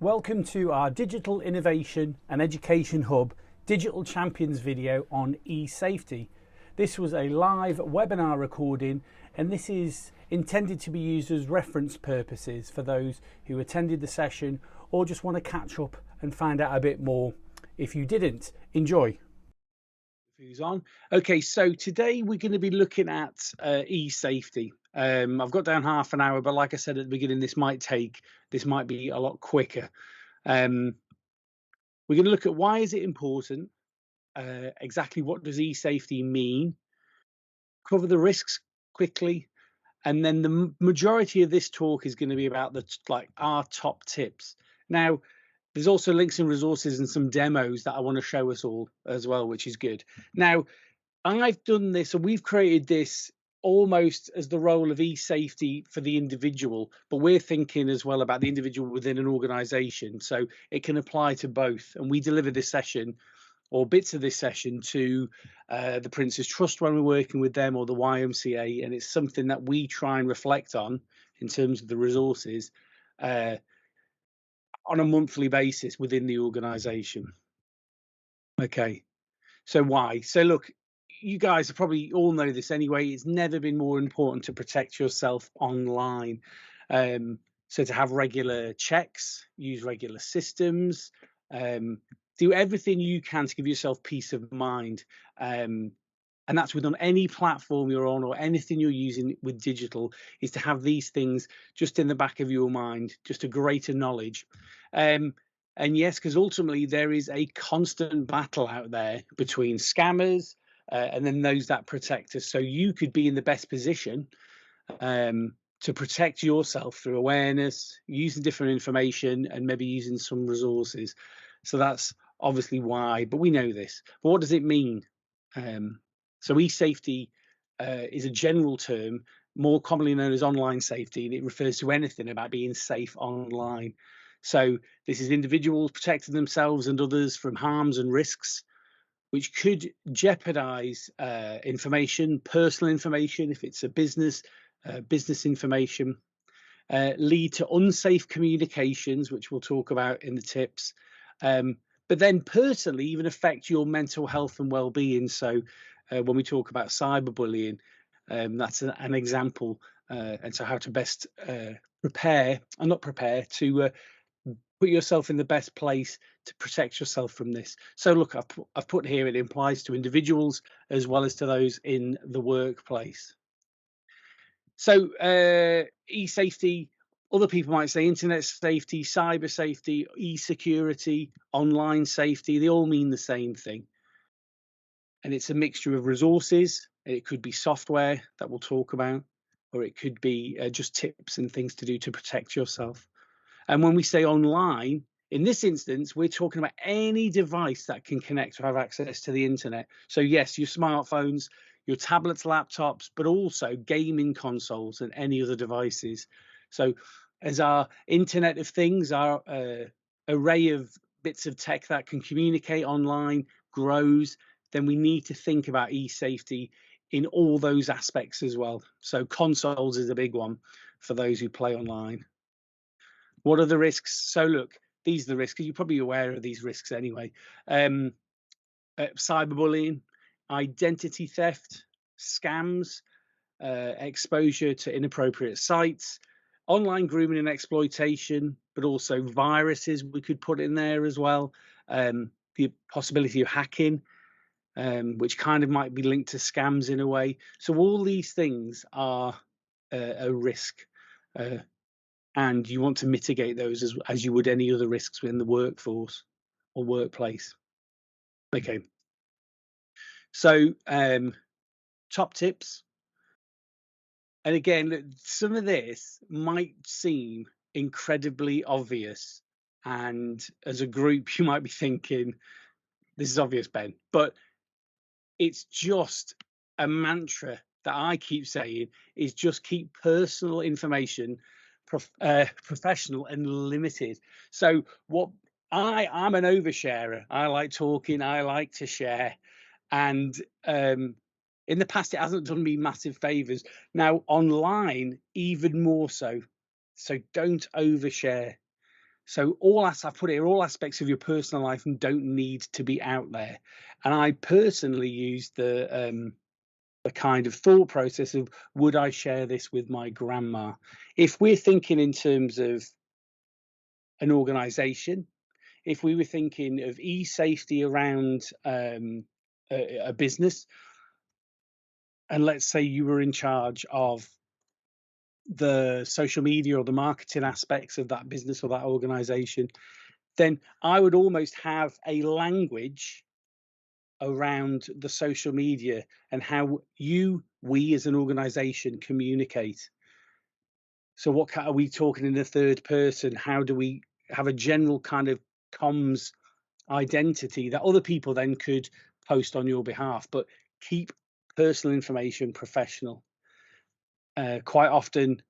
Welcome to our Digital Innovation and Education Hub Digital Champions video on e-safety. This was a live webinar recording, and this is intended to be used as reference purposes for those who attended the session or just want to catch up and find out a bit more if you didn't. Enjoy. Who's on? Okay, so today we're going to be looking at e-safety. I've got down half an hour, but like I said at the beginning, this might be a lot quicker. We're going to look at why is it important, exactly what does e-safety mean, cover the risks quickly, and then the majority of this talk is going to be about our top tips. Now, there's also links and resources and some demos that I want to show us all as well, which is good. Now, I've done this, and we've created this almost as the role of e-safety for the individual, but we're thinking as well about the individual within an organization, so it can apply to both. And we deliver this session or bits of this session to the Prince's Trust when we're working with them, or the YMCA, and it's something that we try and reflect on in terms of the resources on a monthly basis within the organization. Okay, so why? So look, you guys probably all know this anyway. It's never been more important to protect yourself online. So to have regular checks, use regular systems, do everything you can to give yourself peace of mind. And that's within any platform you're on or anything you're using with digital, is to have these things just in the back of your mind, just a greater knowledge. And yes, because ultimately there is a constant battle out there between scammers and then those that protect us. So you could be in the best position to protect yourself through awareness, using different information, and maybe using some resources. So that's obviously why, but we know this. But what does it mean? So e-safety is a general term, more commonly known as online safety, and it refers to anything about being safe online. So this is individuals protecting themselves and others from harms and risks which could jeopardize information, personal information, if it's a business information, lead to unsafe communications, which we'll talk about in the tips, but then personally even affect your mental health and well-being. So when we talk about cyberbullying, that's an example, and so how to best put yourself in the best place to protect yourself from this. So look, I've put here, it applies to individuals as well as to those in the workplace. So e-safety, other people might say internet safety, cyber safety, e-security, online safety, they all mean the same thing. And it's a mixture of resources. It could be software that we'll talk about, or it could be just tips and things to do to protect yourself. And when we say online, in this instance, we're talking about any device that can connect or have access to the internet. So yes, your smartphones, your tablets, laptops, but also gaming consoles and any other devices. So as our Internet of Things, our array of bits of tech that can communicate online grows, then we need to think about e-safety in all those aspects as well. So consoles is a big one for those who play online. What are the risks? So look, these are the risks. You're probably aware of these risks anyway. Cyberbullying, identity theft, scams, exposure to inappropriate sites, online grooming and exploitation, but also viruses we could put in there as well. The possibility of hacking, which kind of might be linked to scams in a way. So all these things are a risk. And you want to mitigate those as you would any other risks within the workforce or workplace. Okay. So top tips. And again, some of this might seem incredibly obvious. And as a group, you might be thinking, this is obvious, Ben, but it's just a mantra that I keep saying, is just keep personal information professional and limited. So I'm an oversharer. I like talking, I like to share, and in the past it hasn't done me massive favors. Now online even more so. So don't overshare. So I've put it here, all aspects of your personal life don't need to be out there. And I personally use the kind of thought process of, would I share this with my grandma? If we're thinking in terms of an organization, if we were thinking of e-safety around a business, and let's say you were in charge of the social media or the marketing aspects of that business or that organization, then I would almost have a language around the social media and how we as an organization communicate. So what are we talking in the third person? How do we have a general kind of comms identity that other people then could post on your behalf, but keep personal information professional? Quite often,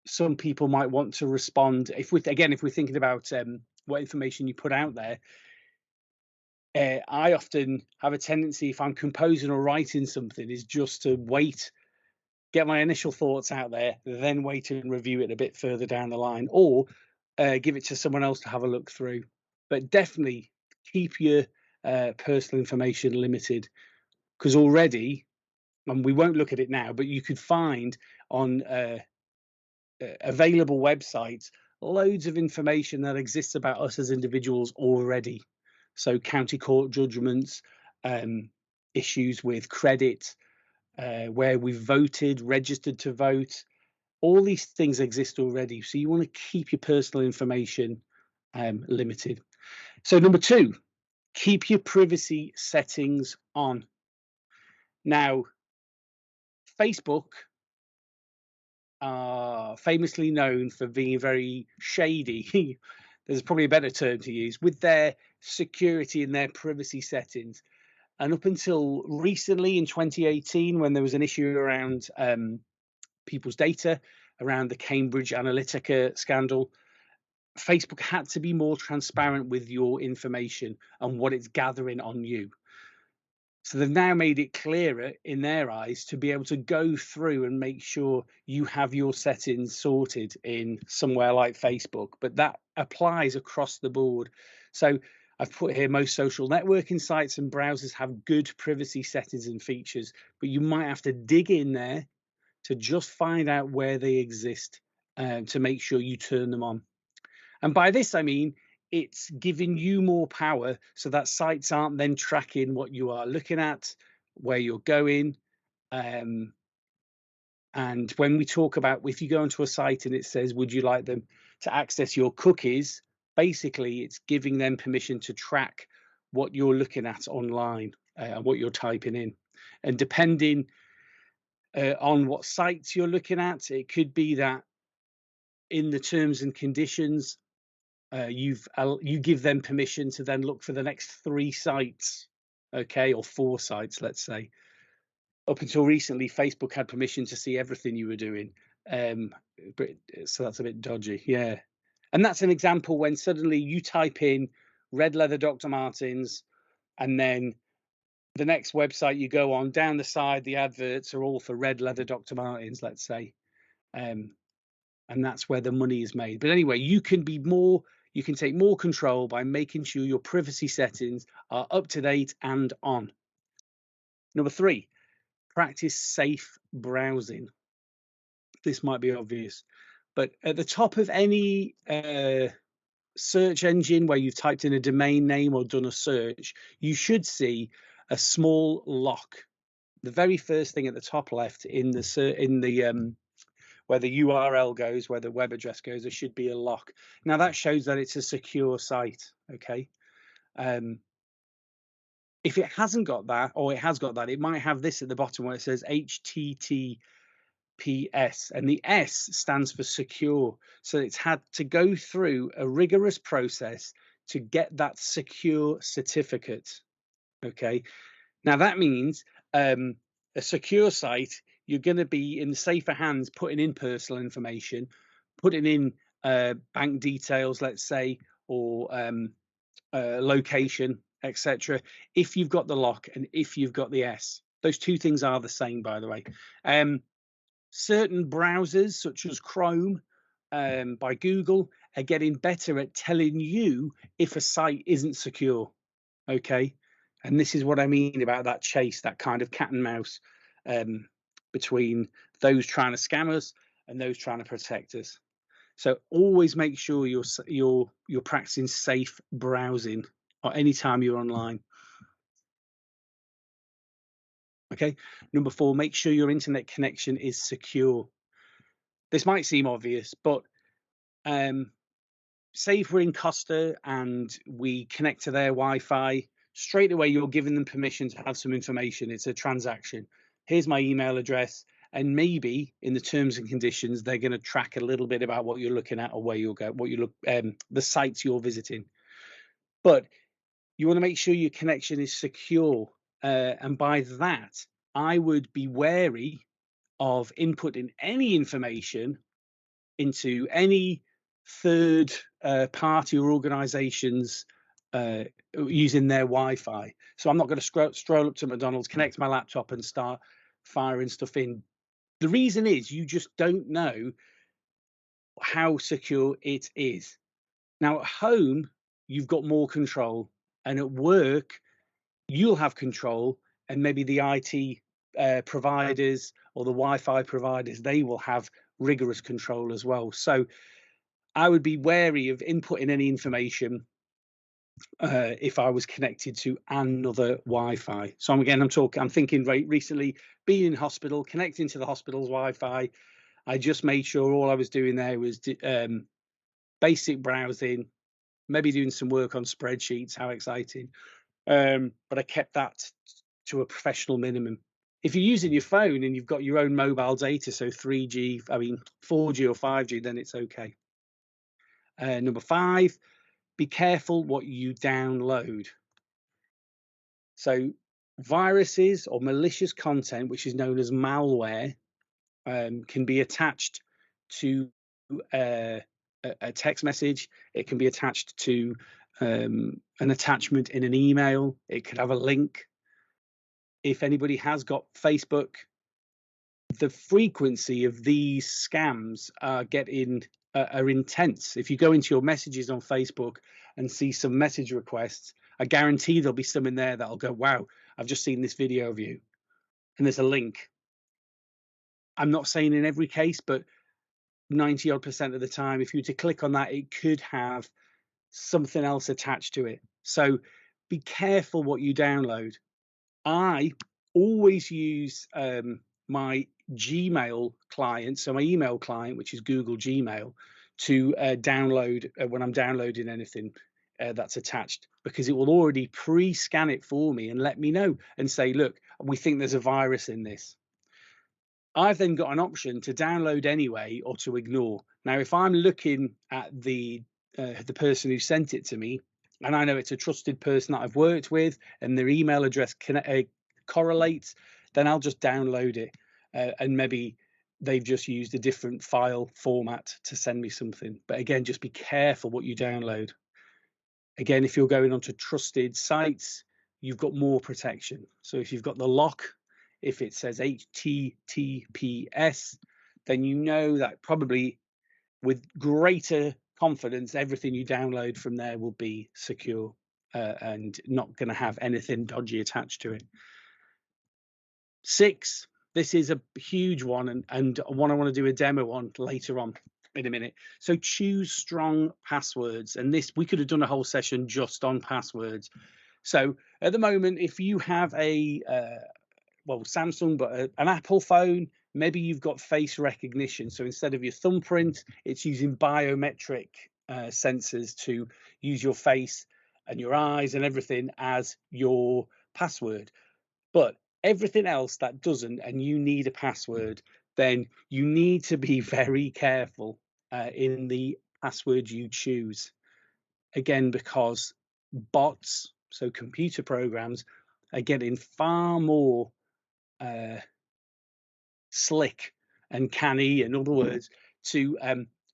some people might want to respond. If we're thinking about what information you put out there, I often have a tendency, if I'm composing or writing something, is just to wait, get my initial thoughts out there, then wait and review it a bit further down the line, or give it to someone else to have a look through. But definitely keep your personal information limited, because already, and we won't look at it now, but you could find on available websites loads of information that exists about us as individuals already. So county court judgments, issues with credit, where we've voted, registered to vote. All these things exist already. So you want to keep your personal information limited. So number 2, keep your privacy settings on. Now, Facebook are famously known for being very shady. There's probably a better term to use with their security and their privacy settings. And up until recently in 2018, when there was an issue around people's data around the Cambridge Analytica scandal, Facebook had to be more transparent with your information and what it's gathering on you. So they've now made it clearer in their eyes to be able to go through and make sure you have your settings sorted in somewhere like Facebook, but that applies across the board. So I've put here, most social networking sites and browsers have good privacy settings and features, but you might have to dig in there to just find out where they exist to make sure you turn them on. And by this, I mean, it's giving you more power so that sites aren't then tracking what you are looking at, where you're going. And when we talk about, if you go onto a site and it says, would you like them to access your cookies? Basically, it's giving them permission to track what you're looking at online and what you're typing in. And depending on what sites you're looking at, it could be that in the terms and conditions, you give them permission to then look for the next 3 sites, okay, or 4 sites, let's say. Up until recently, Facebook had permission to see everything you were doing, but so that's a bit dodgy, yeah. And that's an example when suddenly you type in red leather Dr. Martens, and then the next website you go on, down the side, the adverts are all for red leather Dr. Martens, let's say. And that's where the money is made. But anyway, you can take more control by making sure your privacy settings are up to date and on. Number 3, practice safe browsing. This might be obvious, but at the top of any search engine where you've typed in a domain name or done a search, you should see a small lock. The very first thing at the top left in the where the URL goes, where the web address goes, there should be a lock. Now that shows that it's a secure site, okay? If it hasn't got that, or it has got that, it might have this at the bottom where it says HTTPS, and the S stands for secure. So it's had to go through a rigorous process to get that secure certificate, okay? Now that means a secure site, you're going to be in safer hands putting in personal information, putting in bank details, let's say, or location, etc. if you've got the lock and if you've got the S. Those 2 things are the same, by the way. Certain browsers, such as Chrome, by Google are getting better at telling you if a site isn't secure. Okay, and this is what I mean about that chase, that kind of cat and mouse between those trying to scam us and those trying to protect us. So always make sure you're practicing safe browsing or anytime you're online. Okay. Number 4, make sure your internet connection is secure. This might seem obvious, but say if we're in Costa and we connect to their Wi-Fi, straight away you're giving them permission to have some information. It's a transaction. Here's my email address, and maybe in the terms and conditions they're going to track a little bit about what you're looking at or where you'll go, what you look, the sites you're visiting. But you want to make sure your connection is secure, and by that, I would be wary of inputting any information into any third party or organizations using their Wi-Fi. So I'm not going to stroll up to McDonald's, connect my laptop and start firing stuff in. The reason is you just don't know how secure it is. Now at home, you've got more control, and at work, you'll have control, and maybe the IT providers or the Wi-Fi providers, they will have rigorous control as well. So I would be wary of inputting any information if I was connected to another Wi-Fi. So I'm thinking right recently, being in hospital, connecting to the hospital's Wi-Fi. I just made sure all I was doing there was basic browsing, maybe doing some work on spreadsheets. How exciting! But I kept that to a professional minimum. If you're using your phone and you've got your own mobile data, so 3G, 4G or 5G, then it's okay. Number 5, be careful what you download. So viruses or malicious content, which is known as malware, can be attached to a text message. It can be attached to an attachment in an email. It could have a link. If anybody has got Facebook, the frequency of these scams are intense. If you go into your messages on Facebook and see some message requests, I guarantee there'll be some in there that'll go, wow, I've just seen this video of you, and there's a link. I'm not saying in every case, but 90% of the time, if you were to click on that, it could have something else attached to it. So be careful what you download. I always use my Gmail client, so my email client, which is Google Gmail, to download when I'm downloading anything that's attached, because it will already pre-scan it for me and let me know and say, look, we think there's a virus in this. I've then got an option to download anyway or to ignore. Now, if I'm looking at the person who sent it to me, and I know it's a trusted person that I've worked with, and their email address correlates, then I'll just download it, and maybe they've just used a different file format to send me something. But again, just be careful what you download. Again, if you're going onto trusted sites, you've got more protection. So if you've got the lock, if it says HTTPS, then you know that probably with greater confidence, everything you download from there will be secure and not going to have anything dodgy attached to it. 6, this is a huge one, and one I want to do a demo on later on in a minute. So choose strong passwords, and this, we could have done a whole session just on passwords. So at the moment, if you have a Samsung, but an Apple phone, maybe you've got face recognition. So instead of your thumbprint, it's using biometric sensors to use your face and your eyes and everything as your password. But everything else that doesn't, and you need a password, then you need to be very careful in the password you choose. Again, because bots, so computer programs, are getting far more slick and canny, in other words, to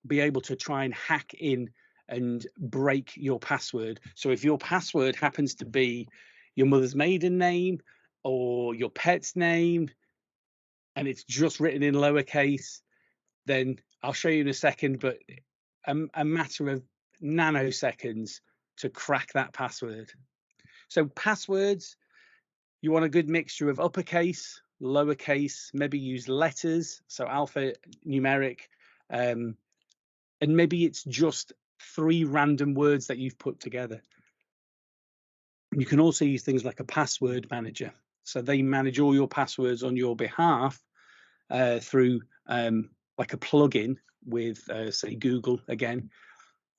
be able to try and hack in and break your password. So if your password happens to be your mother's maiden name or your pet's name, and it's just written in lowercase, then I'll show you in a second, but a matter of nanoseconds to crack that password. So passwords, you want a good mixture of uppercase, lowercase, maybe use letters, so alphanumeric, and maybe it's just 3 random words that you've put together. You can also use things like a password manager. So they manage all your passwords on your behalf through like a plugin with, say, Google again.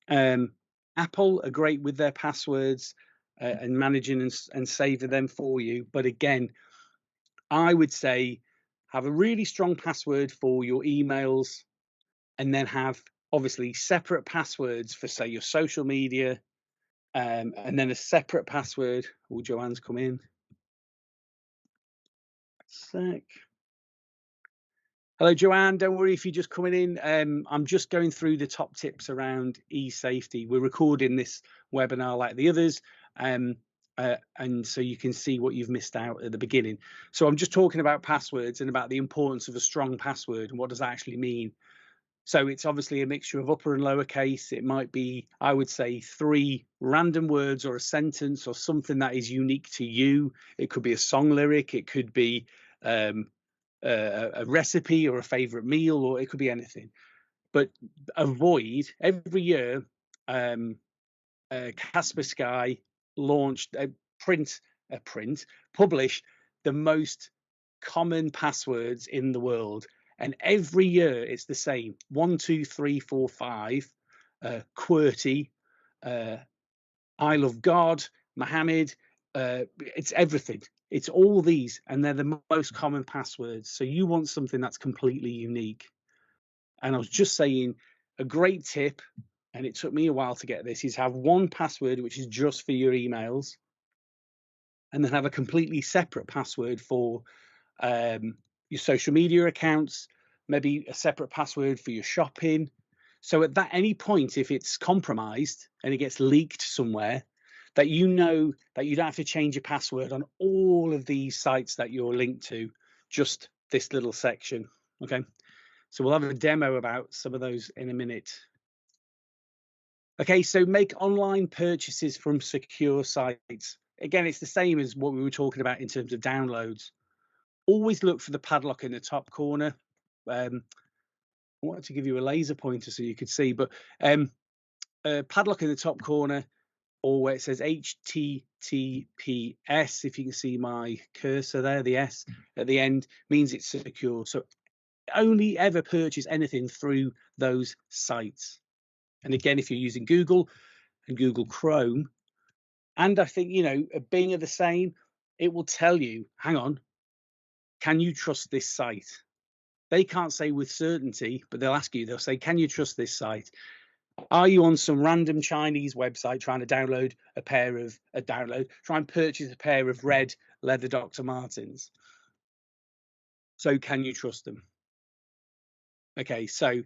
Apple are great with their passwords and managing and saving them for you. But again, I would say have a really strong password for your emails, and then have obviously separate passwords for, say, your social media, and then a separate password. Oh, Joanne's come in. Sec. Hello, Joanne. Don't worry if you're just coming in. I'm just going through the top tips around e-safety. We're recording this webinar like the others, and so you can see what you've missed out at the beginning. So I'm just talking about passwords and about the importance of a strong password and what does that actually mean. So it's obviously a mixture of upper and lowercase. It might be, I would say, 3 random words or a sentence or something that is unique to you. It could be a song lyric. It could be a recipe or a favorite meal, or it could be anything. But avoid every year. Kaspersky launched publish the most common passwords in the world, and every year it's the same: 1, 2, 3, 4, 5. QWERTY, I love God, Mohammed. It's everything. It's all these, and they're the most common passwords. So you want something that's completely unique. And I was just saying, a great tip, and it took me a while to get this, is have one password which is just for your emails, and then have a completely separate password for your social media accounts, maybe a separate password for your shopping. So at that any point, if it's compromised and it gets leaked somewhere, that you know that you don't have to change your password on all of these sites that you're linked to, just this little section. Okay, so we'll have a demo about some of those in a minute. Okay, so make online purchases from secure sites. Again, it's the same as what we were talking about in terms of downloads. Always look for the padlock in the top corner. I wanted to give you a laser pointer so you could see, but padlock in the top corner, or where it says HTTPS, if you can see my cursor there, the S at the end means it's secure. So only ever purchase anything through those sites. And again, if you're using Google and Google Chrome, and I think, you know, Bing are the same, it will tell you, hang on, can you trust this site? They can't say with certainty, but they'll ask you, they'll say, can you trust this site? Are you on some random Chinese website trying to try and purchase a pair of red leather Dr. Martens? So can you trust them? Okay, so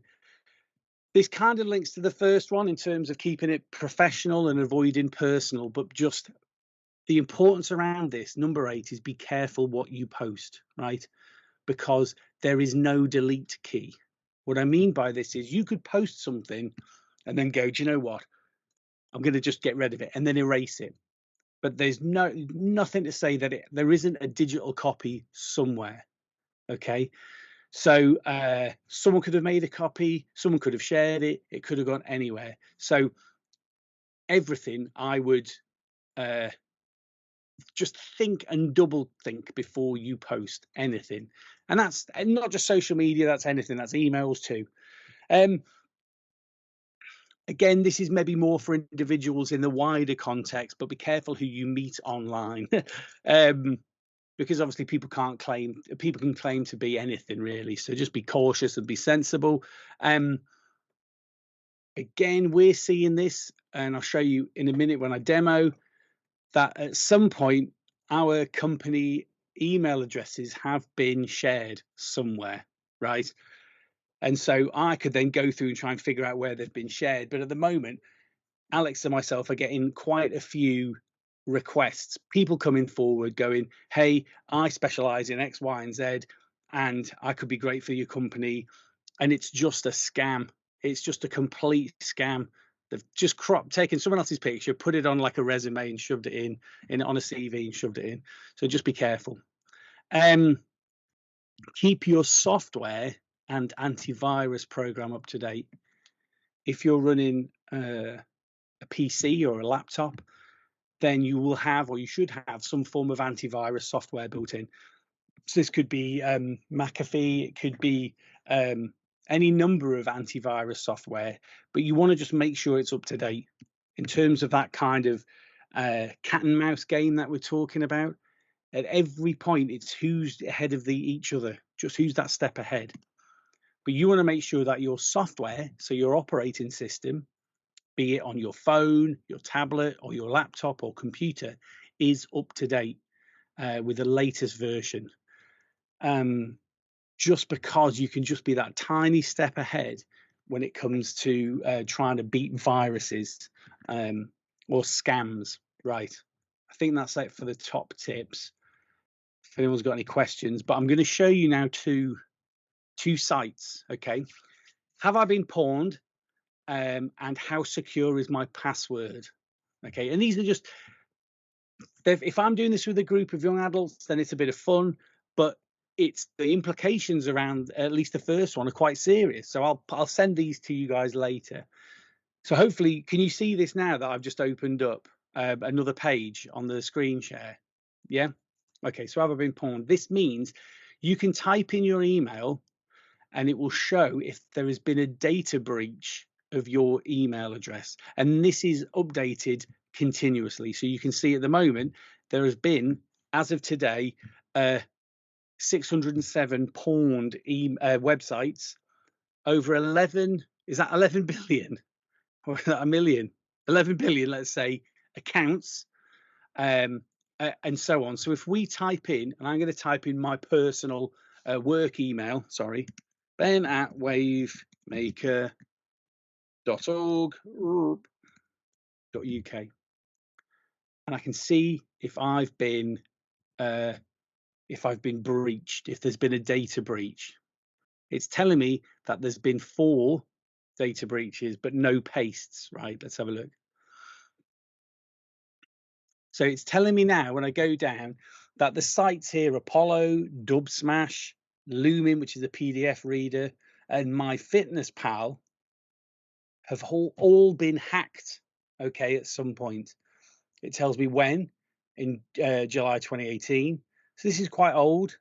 this kind of links to the first one in terms of keeping it professional and avoiding personal, but just the importance around this, number 8, is be careful what you post, right? Because there is no delete key. What I mean by this is you could post something and then go, do you know what? I'm going to just get rid of it and then erase it. But there's nothing to say that there isn't a digital copy somewhere. Okay. So someone could have made a copy, someone could have shared it, it could have gone anywhere. So everything, I would just think and double think before you post anything. And that's not just social media, that's anything, that's emails too. Again, this is maybe more for individuals in the wider context, but be careful who you meet online. Because obviously people can claim to be anything really. So just be cautious and be sensible. Again, we're seeing this, and I'll show you in a minute when I demo, that at some point our company email addresses have been shared somewhere, right? And so I could then go through and try and figure out where they've been shared. But at the moment, Alex and myself are getting quite a few requests, people coming forward going, hey, I specialize in X, Y, and Z, and I could be great for your company. and it's just a scam. It's just a complete scam. They've just taken someone else's picture, put it on like a resume, and shoved it in on a CV and shoved it in. So just be careful. Keep your software and antivirus program up to date. If you're running a PC or a laptop, then you will have, or you should have, some form of antivirus software built in. So this could be McAfee, it could be any number of antivirus software, but you want to just make sure it's up to date in terms of that kind of cat and mouse game that we're talking about. At every point, it's who's ahead of each other, just who's that step ahead. But you want to make sure that your software, so your operating system, be it on your phone, your tablet, or your laptop or computer, is up to date with the latest version. Just because you can just be that tiny step ahead when it comes to trying to beat viruses or scams. Right. I think that's it for the top tips. If anyone's got any questions, but I'm going to show you now two sites. Okay. Have I been pawned? And how secure is my password? Okay. And these are just, if I'm doing this with a group of young adults, then it's a bit of fun, but it's the implications around at least the first one are quite serious. So I'll send these to you guys later. So hopefully, can you see this now that I've just opened up another page on the screen share? Yeah. Okay. So have I been pawned? This means you can type in your email and it will show if there has been a data breach of your email address. And this is updated continuously. So you can see at the moment, there has been, as of today, 607 pawned websites, over 11, is that 11 billion? Or is that a million? 11 billion, let's say, accounts, and so on. So if we type in, and I'm going to type in my personal work email, sorry, ben@wavemaker.org.uk, and I can see if I've been breached, if there's been a data breach. It's telling me that there's been 4 data breaches, but no pastes. Right, let's have a look. So it's telling me now when I go down that the sites here, Apollo, Dubsmash, Lumin, which is a PDF reader, and MyFitnessPal, have all been hacked, okay, at some point. It tells me when, in July 2018. So this is quite old.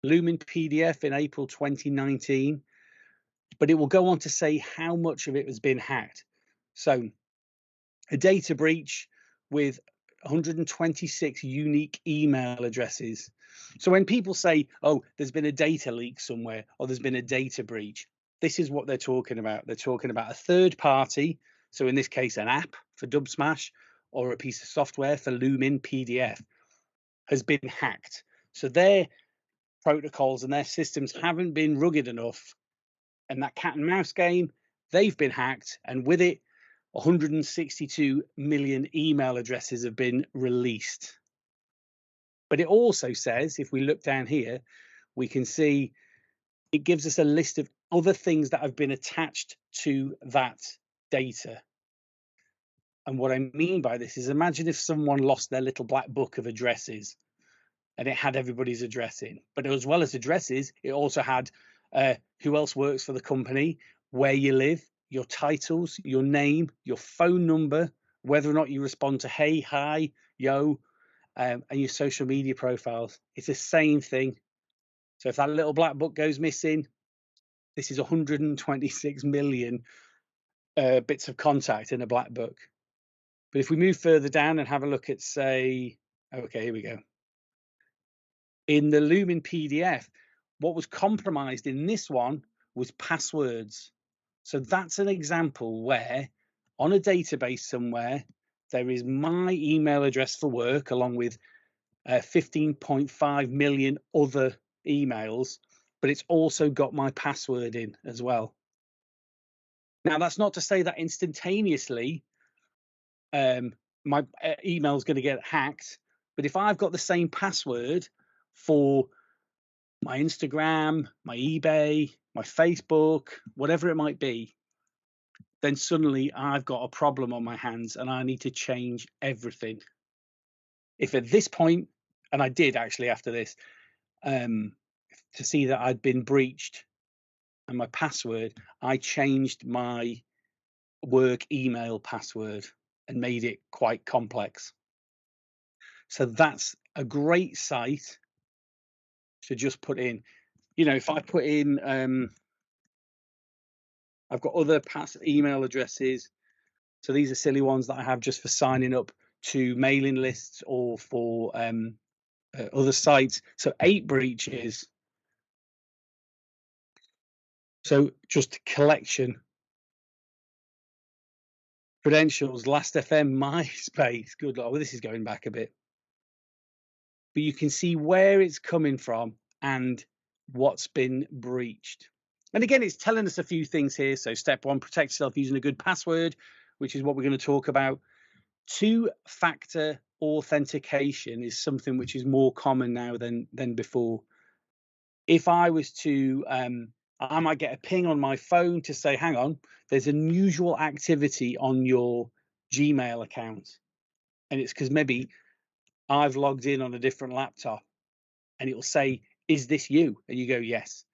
Lumin PDF in April 2019. But it will go on to say how much of it has been hacked. So a data breach with 126 unique email addresses. So when people say, oh, there's been a data leak somewhere, or there's been a data breach, this is what they're talking about. They're talking about a third party, so in this case, an app for Dubsmash or a piece of software for Lumin PDF has been hacked. So their protocols and their systems haven't been rugged enough, and that cat and mouse game, they've been hacked, and with it, 162 million email addresses have been released. But it also says, if we look down here, we can see it gives us a list of other things that have been attached to that data. And what I mean by this is, imagine if someone lost their little black book of addresses and it had everybody's address in, but as well as addresses, it also had who else works for the company, where you live, your titles, your name, your phone number, whether or not you respond to hey, hi, yo, and your social media profiles. It's the same thing. So if that little black book goes missing, this is 126 million bits of contact in a black book. But if we move further down and have a look at, say, okay, here we go. In the Lumin PDF, what was compromised in this one was passwords. So that's an example where on a database somewhere, there is my email address for work along with 15.5 million other emails, but it's also got my password in as well. Now, that's not to say that instantaneously my email is going to get hacked, but if I've got the same password for my Instagram, my eBay, my Facebook, whatever it might be, then suddenly I've got a problem on my hands and I need to change everything. If at this point, and I did actually after this, um, to see that I'd been breached and my password, I changed my work email password and made it quite complex. So that's a great site to just put in. You know, if I put in, I've got other past email addresses. So these are silly ones that I have just for signing up to mailing lists or for other sites. So 8 breaches. So just collection credentials, Last FM, MySpace. Good Lord, well, this is going back a bit. But you can see where it's coming from and what's been breached. And again, it's telling us a few things here. So step 1, protect yourself using a good password, which is what we're going to talk about. 2-factor authentication is something which is more common now than before. If I was to, I might get a ping on my phone to say, hang on, there's unusual activity on your Gmail account. And it's because maybe I've logged in on a different laptop and it'll say, is this you? And you go, yes.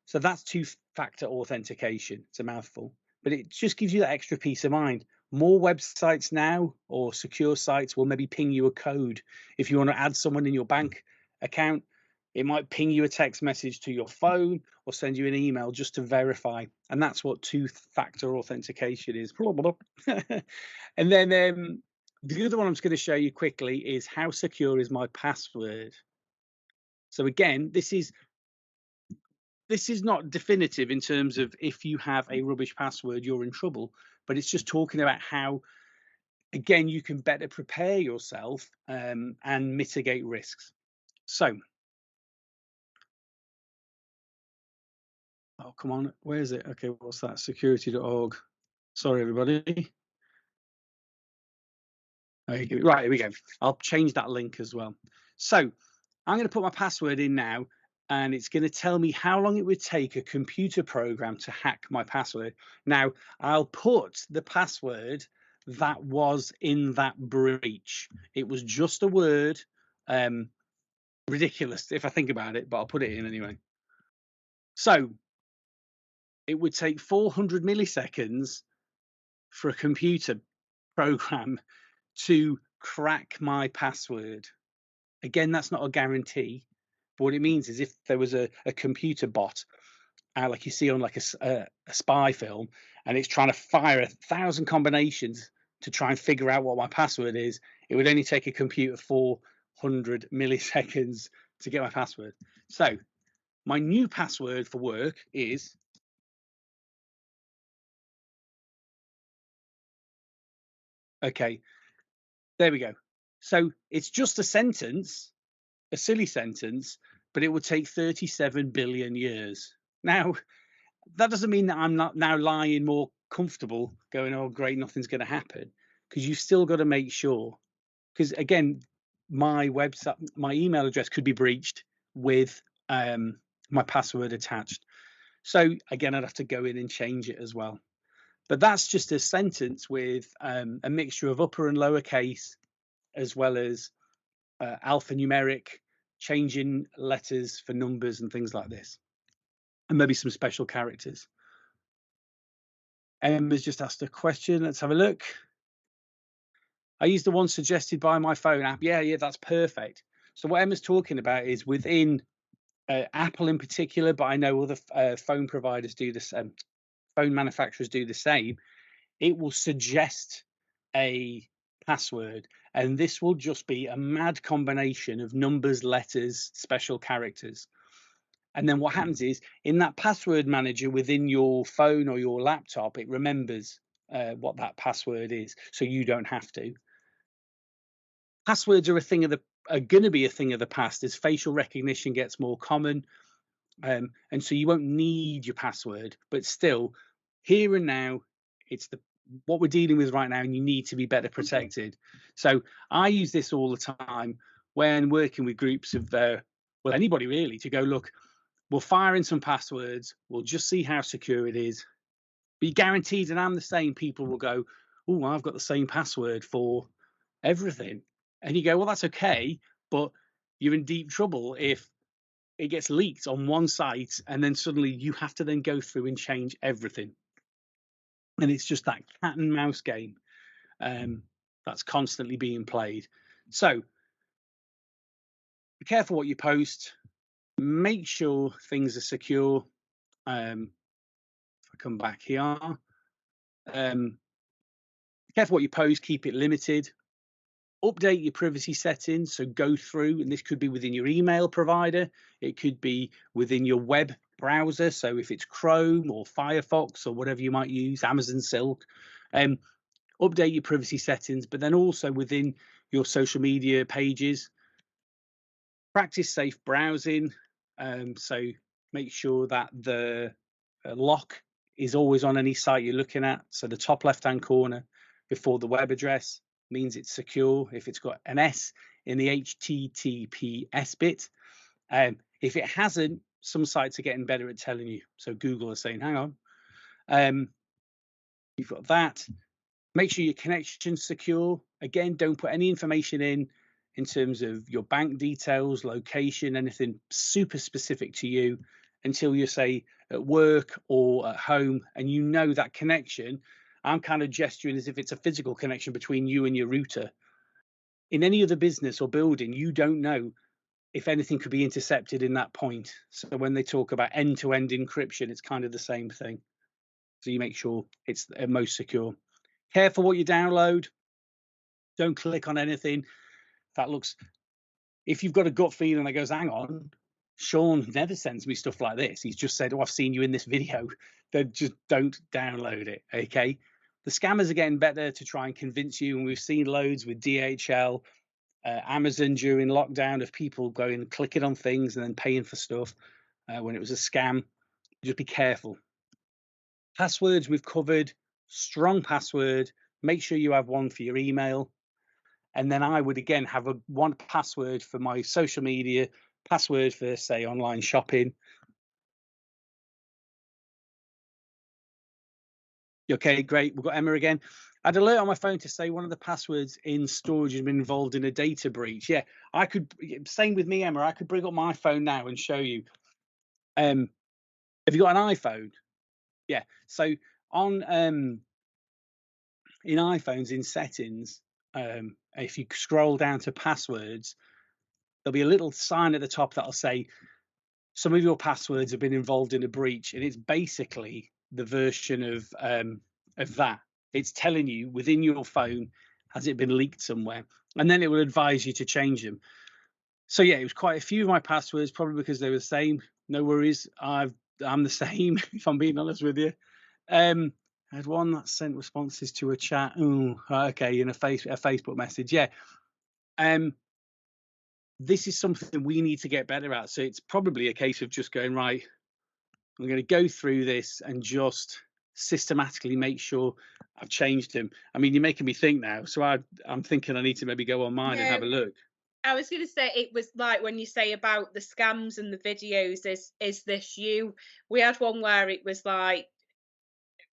So that's 2-factor authentication. It's a mouthful, but it just gives you that extra peace of mind. More websites now or secure sites will maybe ping you a code. If you want to add someone in your bank account, it might ping you a text message to your phone or send you an email just to verify. And that's what 2-factor authentication is. And then the other one I'm just going to show you quickly is how secure is my password. So again, this is not definitive in terms of if you have a rubbish password, you're in trouble, but it's just talking about how, again, you can better prepare yourself and mitigate risks. So, oh, come on, where is it? Okay, what's that? Security.org. Sorry, everybody. Right, here we go. I'll change that link as well. So I'm going to put my password in now, and it's going to tell me how long it would take a computer program to hack my password. Now, I'll put the password that was in that breach. It was just a word. Ridiculous if I think about it, but I'll put it in anyway. So it would take 400 milliseconds for a computer program to crack my password. Again, that's not a guarantee, but what it means is if there was a computer bot, like you see on like a spy film, and it's trying to fire 1,000 combinations to try and figure out what my password is, it would only take a computer 400 milliseconds to get my password. So my new password for work is, okay, there we go. So it's just a sentence, a silly sentence, but it would take 37 billion years. Now, that doesn't mean that I'm not now lying more comfortable going, oh, great, nothing's going to happen, because you've still got to make sure. Because again, my website, my email address could be breached with my password attached. So again, I'd have to go in and change it as well. But that's just a sentence with a mixture of upper and lower case, as well as alphanumeric, changing letters for numbers and things like this, and maybe some special characters. Emma's just asked a question. Let's have a look. I use the one suggested by my phone app. Yeah, that's perfect. So what Emma's talking about is within Apple in particular, but I know other phone providers do this. Phone manufacturers do the same. It will suggest a password, and this will just be a mad combination of numbers, letters, special characters. And then what happens is in that password manager within your phone or your laptop, it remembers what that password is, so you don't have to. Passwords are going to be a thing of the past as facial recognition gets more common, and so you won't need your password. But still, here and now, it's what we're dealing with right now, and you need to be better protected. So I use this all the time when working with groups of well, anybody really, to go, look, We'll fire in some passwords. We'll just see how secure it is. Be guaranteed, and I'm the same. People will go, "Oh, I've got the same password for everything," and you go, "Well, that's okay, but you're in deep trouble if it gets leaked on one site, and then suddenly you have to then go through and change everything." And it's just that cat and mouse game that's constantly being played. So be careful what you post. Make sure things are secure. If I come back here, careful what you post. Keep it limited. Update your privacy settings. So go through, and this could be within your email provider. It could be within your web browser. So if it's Chrome or Firefox or whatever you might use, Amazon Silk, update your privacy settings. But then also within your social media pages, practice safe browsing. So make sure that the lock is always on any site you're looking at. So the top left-hand corner before the web address means it's secure. If it's got an S in the HTTPS bit, if it hasn't, some sites are getting better at telling you. So Google is saying, hang on, you've got that. Make sure your connection's secure. Again, don't put any information in terms of your bank details, location, anything super specific to you until you say at work or at home, and you know that connection. I'm kind of gesturing as if it's a physical connection between you and your router. In any other business or building, you don't know if anything could be intercepted in that point. So when they talk about end-to-end encryption, it's kind of the same thing. So you make sure it's most secure. Careful what you download. Don't click on anything that looks, if you've got a gut feeling that goes, hang on, Sean never sends me stuff like this. He's just said, oh, I've seen you in this video. Then just don't download it, okay? The scammers are getting better to try and convince you, and we've seen loads with DHL, Amazon during lockdown of people going clicking on things and then paying for stuff when it was a scam. Just be careful. Passwords we've covered. Strong password. Make sure you have one for your email. And then I would, again, have one password for my social media, password for, say, online shopping. Okay, great. We've got Emma again. I had an alert on my phone to say one of the passwords in storage has been involved in a data breach. Yeah, I could, same with me, Emma. I could bring up my phone now and show you. Have you got an iPhone? Yeah. So on in iPhones, in settings, if you scroll down to passwords, there'll be a little sign at the top that'll say some of your passwords have been involved in a breach, and it's basically the version of that. It's telling you within your phone, has it been leaked somewhere, and then it will advise you to change them. So yeah, it was quite a few of my passwords, probably because they were the same. No worries, I'm the same. If I'm being honest with you. I had one that sent responses to a chat. Oh, okay, in a Facebook message. Yeah. This is something we need to get better at. So it's probably a case of just going, right, I'm going to go through this and just systematically make sure I've changed them. I mean, you're making me think now. So I'm thinking I need to maybe go on mine and have a look. I was going to say, it was like when you say about the scams and the videos, is this you? We had one where it was like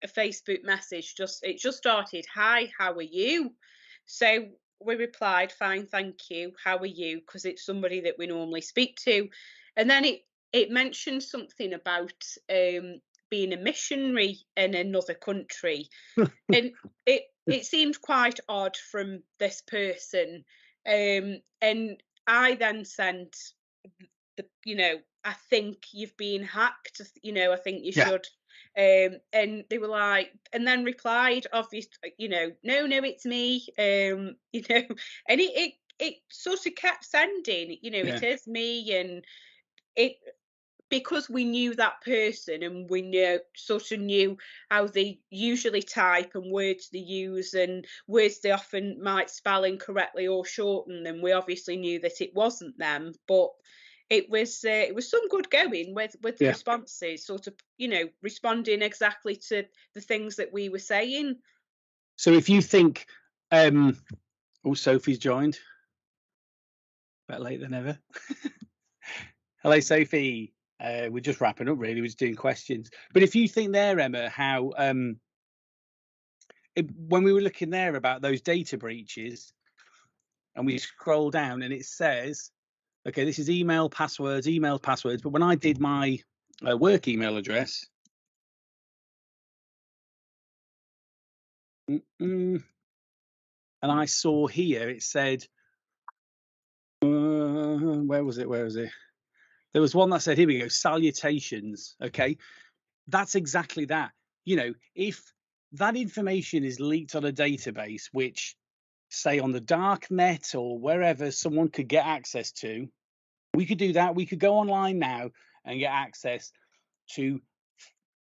a Facebook message, it just started, "Hi, how are you?" So we replied, "Fine, thank you. How are you?" Because it's somebody that we normally speak to. And then it mentioned something about being a missionary in another country. And it seemed quite odd from this person. And I then sent I think you've been hacked, I think you Yeah. should. And they were like, and then replied, obviously, no, it's me. And it sort of kept sending, Yeah. it is me. And it, because we knew that person and we sort of knew how they usually type and words they use and words they often might spell incorrectly or shorten them, we obviously knew that it wasn't them. But it was some good going with the Yeah. responses, sort of responding exactly to the things that we were saying. So if you think, oh, Sophie's joined. Better late than never. Hello, Sophie. We're just wrapping up, really. We're just doing questions. But if you think there, Emma, how when we were looking there about those data breaches, and we scroll down, and it says, okay, this is email passwords. But when I did my work email address, and I saw here it said, where was it? There was one that said, here we go, salutations. Okay, that's exactly that. You know, if that information is leaked on a database, which say on the dark net or wherever someone could get access to, we could do that. We could go online now and get access to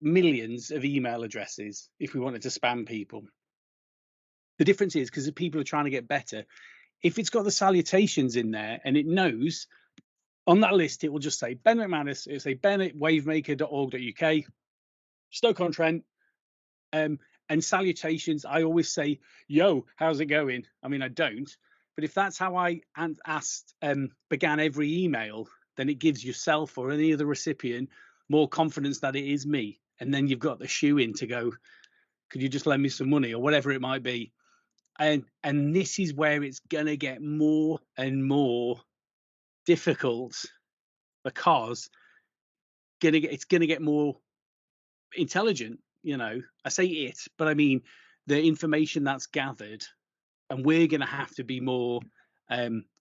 millions of email addresses if we wanted to spam people. The difference is, because people are trying to get better, if it's got the salutations in there and it knows on that list, it will just say Ben McManus, it'll say ben at wavemaker.org.uk, Stoke-on-Trent, and salutations. I always say, yo, how's it going? I mean, I don't, but if that's how I began every email, then it gives yourself or any other recipient more confidence that it is me. And then you've got the shoe in to go, could you just lend me some money or whatever it might be? And this is where it's gonna get more and more difficult, because it's gonna get more intelligent. You know, I say it, but I mean the information that's gathered, and we're gonna have to be more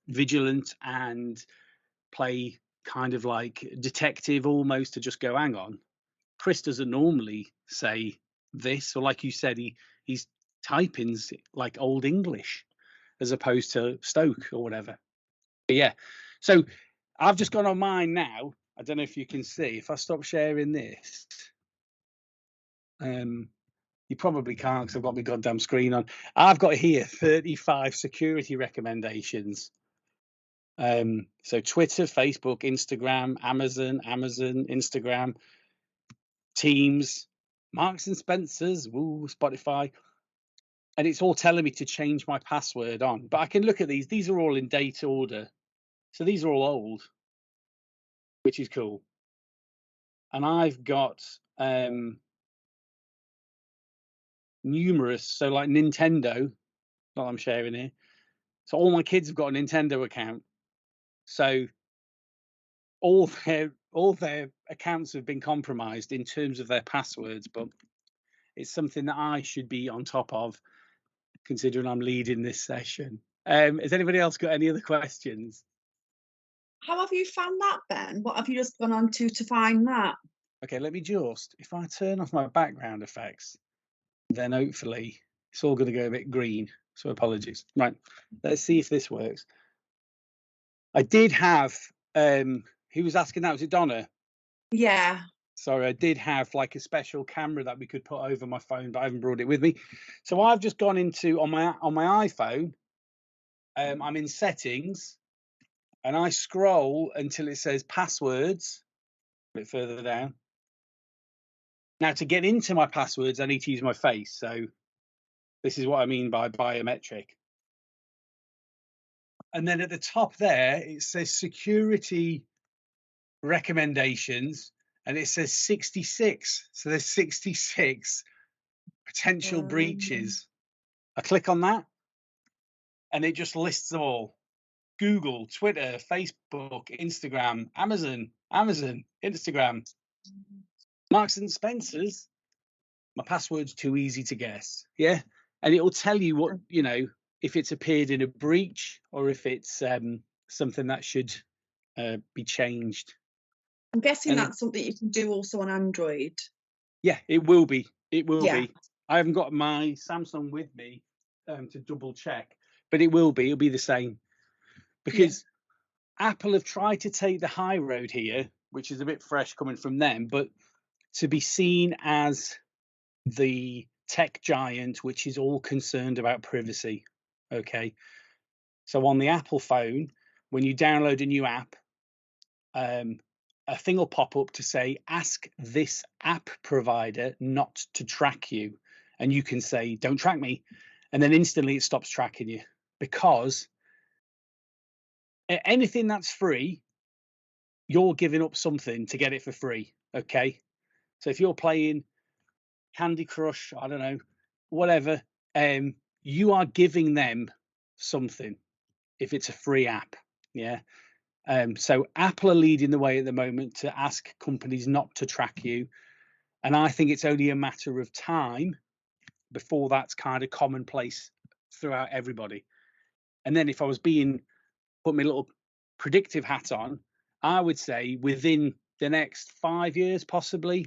vigilant and play kind of like detective almost, to just go, hang on, Chris doesn't normally say this, or like you said, he's typing like old English as opposed to Stoke or whatever. But yeah, so I've just gone on mine now. I don't know if you can see. If I stop sharing this, you probably can't because I've got my goddamn screen on. I've got here 35 security recommendations. So Twitter, Facebook, Instagram, Amazon, Instagram, Teams, Marks and Spencers, Spotify, and it's all telling me to change my password on. But I can look at these. These are all in date order. So these are all old, which is cool. And I've got numerous, so like Nintendo, that I'm sharing here. So all my kids have got a Nintendo account. So all their accounts have been compromised in terms of their passwords, but it's something that I should be on top of, considering I'm leading this session. Has anybody else got any other questions? How have you found that, Ben? What have you just gone on to find that? Okay, let me just, if I turn off my background effects, then hopefully it's all going to go a bit green. So apologies. Right, let's see if this works. I did have, who was asking that? Was it Donna? Yeah. Sorry, I did have like a special camera that we could put over my phone, but I haven't brought it with me. So I've just gone into, on my iPhone, I'm in settings, and I scroll until it says passwords, a bit further down. Now, to get into my passwords, I need to use my face. So this is what I mean by biometric. And then at the top there, it says security recommendations, and it says 66. So there's 66 potential breaches. I click on that, and it just lists them all. Google, Twitter, Facebook, Instagram, Amazon, Instagram, Marks and Spencers. My password's too easy to guess. Yeah. And it will tell you what, you know, if it's appeared in a breach or if it's something that should be changed. I'm guessing that's something you can do also on Android. Yeah, it will be. It will be. I haven't got my Samsung with me to double check, but it will be. It'll be the same, because Apple have tried to take the high road here, which is a bit fresh coming from them, but to be seen as the tech giant which is all concerned about privacy. Okay, so on the Apple phone, when you download a new app, a thing will pop up to say, ask this app provider not to track you, and you can say, don't track me, and then instantly it stops tracking you, because anything that's free you're giving up something to get it for free. Okay, so if you're playing Candy Crush, I don't know, whatever, you are giving them something if it's a free app. Yeah. So Apple are leading the way at the moment to ask companies not to track you. And I think it's only a matter of time before that's kind of commonplace throughout everybody. And then if I was put my little predictive hat on, I would say within the next 5 years, possibly,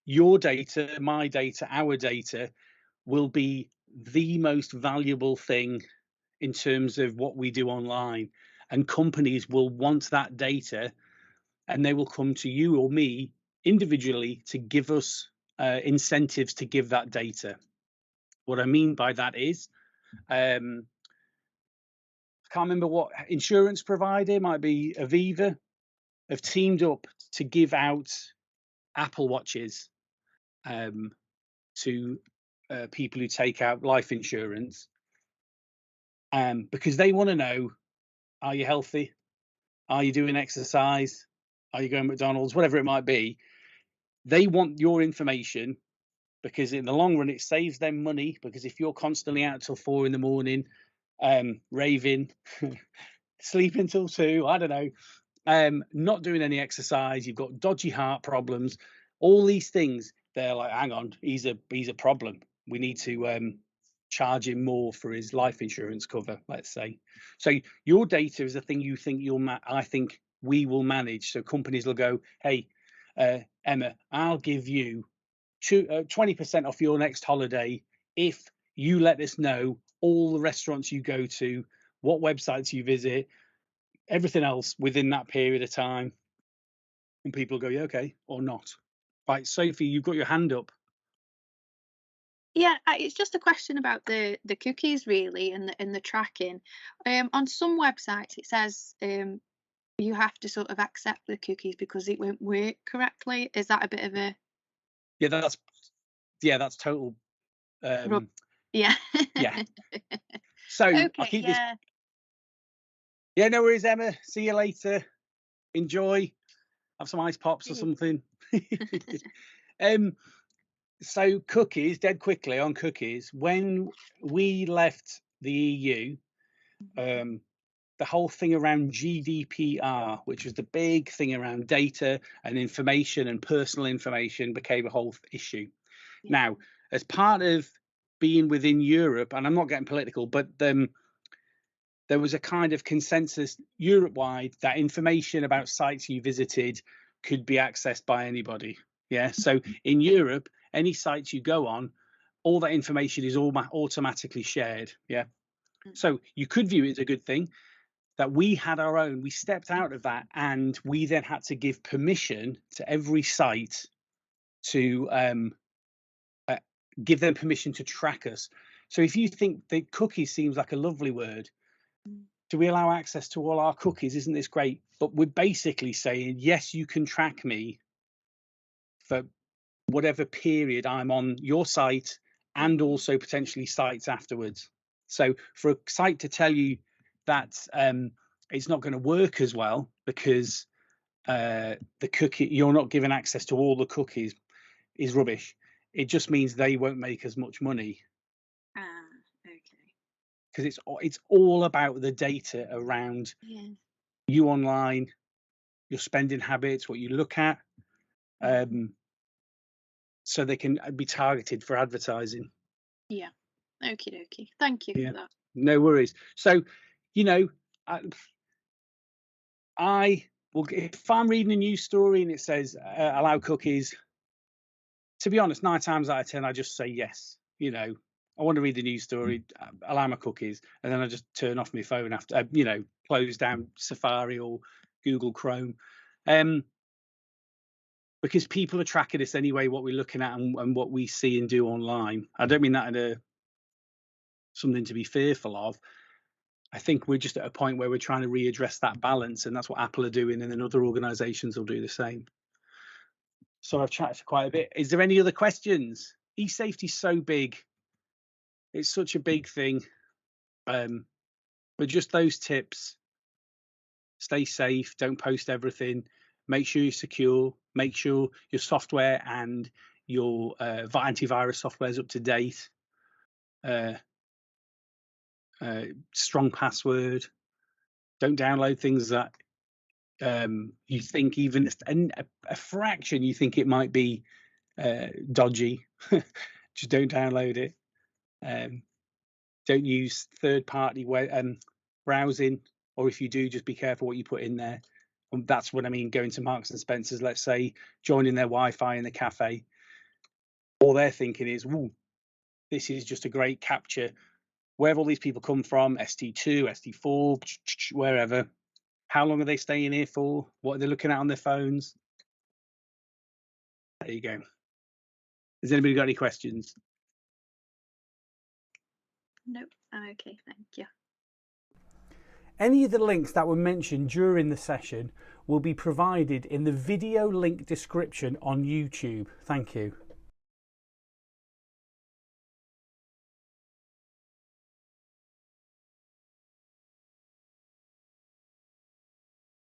your data, my data, our data will be the most valuable thing in terms of what we do online. And companies will want that data, and they will come to you or me individually to give us incentives to give that data. What I mean by that is, I can't remember what insurance provider, might be Aviva, have teamed up to give out Apple Watches to people who take out life insurance, because they want to know, are you healthy? Are you doing exercise? Are you going to McDonald's? Whatever it might be. They want your information because in the long run, it saves them money, because if you're constantly out till 4 a.m, raving, sleeping till 2, I don't know, not doing any exercise, you've got dodgy heart problems, all these things, they're like, hang on, he's a problem. We need to charge him more for his life insurance cover, let's say. So your data is the thing you think I think we will manage. So companies will go, hey, Emma, I'll give you 20% off your next holiday if you let us know all the restaurants you go to, what websites you visit, everything else within that period of time. And people go, yeah, okay, or not. Right, Sophie, you've got your hand up. Yeah, it's just a question about the cookies really, and the tracking. On some websites it says you have to sort of accept the cookies because it won't work correctly. Is that a bit of a that's total yeah. yeah. So Okay, I'll keep this. Yeah, no worries, Emma. See you later. Enjoy. Have some ice pops or something. So cookies, dead quickly on cookies. When we left the EU, the whole thing around GDPR, which was the big thing around data and information and personal information, became a whole issue. Yeah. Now, as part of being within Europe, and I'm not getting political, but there was a kind of consensus Europe-wide that information about sites you visited could be accessed by anybody. Yeah. So in Europe, any sites you go on, all that information is automatically shared. Yeah. So you could view it as a good thing that we had our own. We stepped out of that, and we then had to give permission to every site to give them permission to track us. So if you think that cookies seems like a lovely word, do we allow access to all our cookies? Isn't this great? But we're basically saying, yes, you can track me for whatever period I'm on your site, and also potentially sites afterwards. So for a site to tell you that it's not going to work as well because the cookie, you're not given access to all the cookies, is rubbish. It just means they won't make as much money. Okay. Because it's all about the data around you online, your spending habits, what you look at, so they can be targeted for advertising. Yeah. Okie dokie. Thank you for that. No worries. So, you know, I will, if I'm reading a news story and it says allow cookies, to be honest, 9 times out of 10, I just say yes. You know, I want to read the news story, allow my cookies, and then I just turn off my phone after, close down Safari or Google Chrome. Because people are tracking us anyway, what we're looking at and what we see and do online. I don't mean that in something to be fearful of. I think we're just at a point where we're trying to readdress that balance, and that's what Apple are doing, and then other organizations will do the same. So I've chatted quite a bit. Is there any other questions? E-safety is so big. It's such a big thing. But just those tips. stay safe, don't post everything, make sure you're secure, make sure your software and your antivirus software is up to date, strong password, don't download things that you think even a fraction you think it might be dodgy. Just don't download it. Don't use third-party browsing, or if you do, just be careful what you put in there. That's what I mean, going to Marks and Spencer's, let's say, joining their Wi-Fi in the cafe. All they're thinking is, ooh, this is just a great capture. Where have all these people come from? ST2, ST4, wherever. How long are they staying here for? What are they looking at on their phones? There you go. Has anybody got any questions? No. Okay, thank you. Any of the links that were mentioned during the session will be provided in the video link description on YouTube. Thank you.